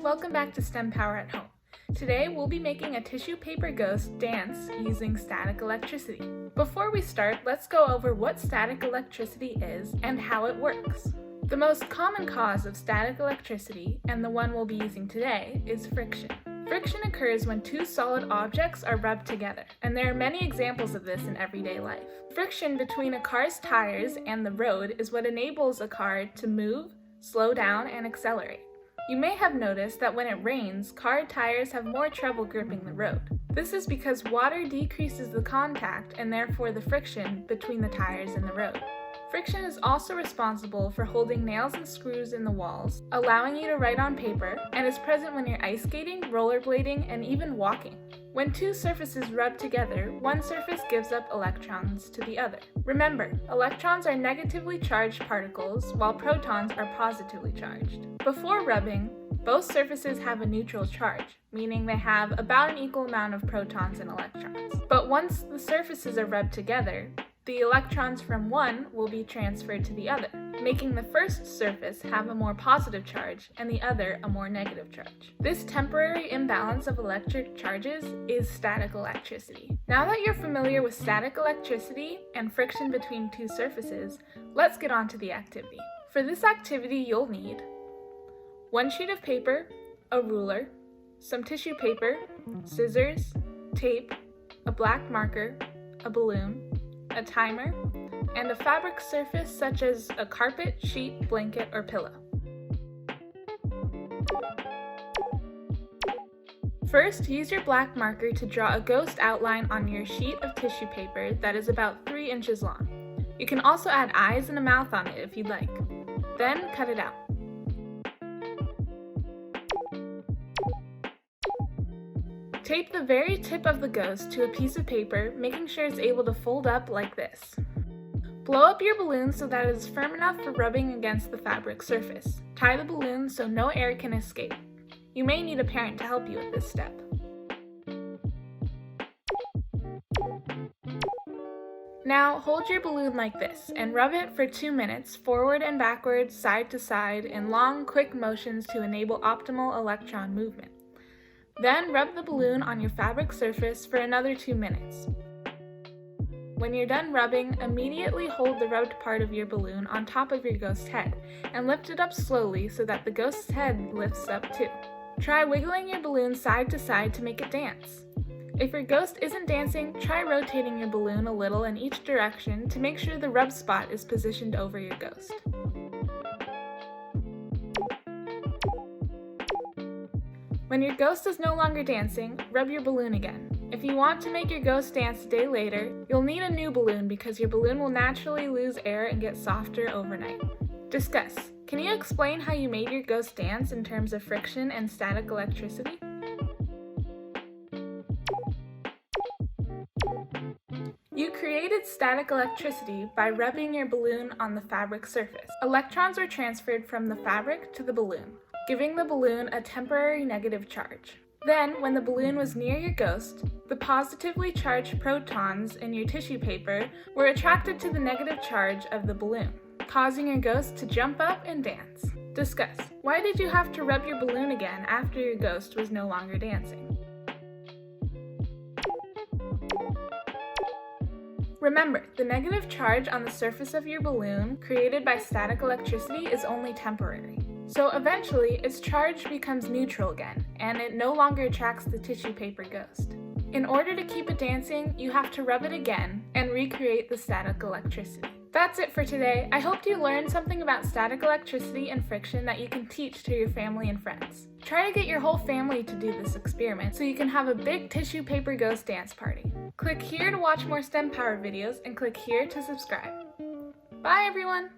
welcome back to STEMpower at Home. Today we'll be making a tissue paper ghost dance using static electricity. Before we start, let's go over what static electricity is and how it works. The most common cause of static electricity, and the one we'll be using today, is friction. Friction occurs when two solid objects are rubbed together, and there are many examples of this in everyday life. Friction between a car's tires and the road is what enables a car to move, slow down, and accelerate. You may have noticed that when it rains, car tires have more trouble gripping the road. This is because water decreases the contact and therefore the friction between the tires and the road. Friction is also responsible for holding nails and screws in the walls, allowing you to write on paper, and is present when you're ice skating, rollerblading, and even walking. When two surfaces rub together, one surface gives up electrons to the other. Remember, electrons are negatively charged particles, while protons are positively charged. Before rubbing, both surfaces have a neutral charge, meaning they have about an equal amount of protons and electrons. But once the surfaces are rubbed together, the electrons from one will be transferred to the other, making the first surface have a more positive charge and the other a more negative charge. This temporary imbalance of electric charges is static electricity. Now that you're familiar with static electricity and friction between two surfaces, let's get on to the activity. For this activity, you'll need one sheet of paper, a ruler, some tissue paper, scissors, tape, a black marker, a balloon, a timer, and a fabric surface such as a carpet, sheet, blanket, or pillow. First, use your black marker to draw a ghost outline on your sheet of tissue paper that is about 3 inches long. You can also add eyes and a mouth on it if you'd like. Then cut it out. Tape the very tip of the ghost to a piece of paper, making sure it's able to fold up like this. Blow up your balloon so that it is firm enough for rubbing against the fabric surface. Tie the balloon so no air can escape. You may need a parent to help you with this step. Now hold your balloon like this and rub it for 2 minutes forward and backwards, side to side, in long, quick motions to enable optimal electron movement. Then rub the balloon on your fabric surface for another 2 minutes. When you're done rubbing, immediately hold the rubbed part of your balloon on top of your ghost's head and lift it up slowly so that the ghost's head lifts up too. Try wiggling your balloon side to side to make it dance. If your ghost isn't dancing, try rotating your balloon a little in each direction to make sure the rub spot is positioned over your ghost. When your ghost is no longer dancing, rub your balloon again. If you want to make your ghost dance a day later, you'll need a new balloon because your balloon will naturally lose air and get softer overnight. Discuss. Can you explain how you made your ghost dance in terms of friction and static electricity? You created static electricity by rubbing your balloon on the fabric surface. Electrons were transferred from the fabric to the balloon, giving the balloon a temporary negative charge. Then, when the balloon was near your ghost, the positively charged protons in your tissue paper were attracted to the negative charge of the balloon, causing your ghost to jump up and dance. Discuss. Why did you have to rub your balloon again after your ghost was no longer dancing? Remember, the negative charge on the surface of your balloon created by static electricity is only temporary. So eventually, its charge becomes neutral again, and it no longer attracts the tissue paper ghost. In order to keep it dancing, you have to rub it again and recreate the static electricity. That's it for today. I hope you learned something about static electricity and friction that you can teach to your family and friends. Try to get your whole family to do this experiment so you can have a big tissue paper ghost dance party. Click here to watch more STEMpower videos and click here to subscribe. Bye everyone!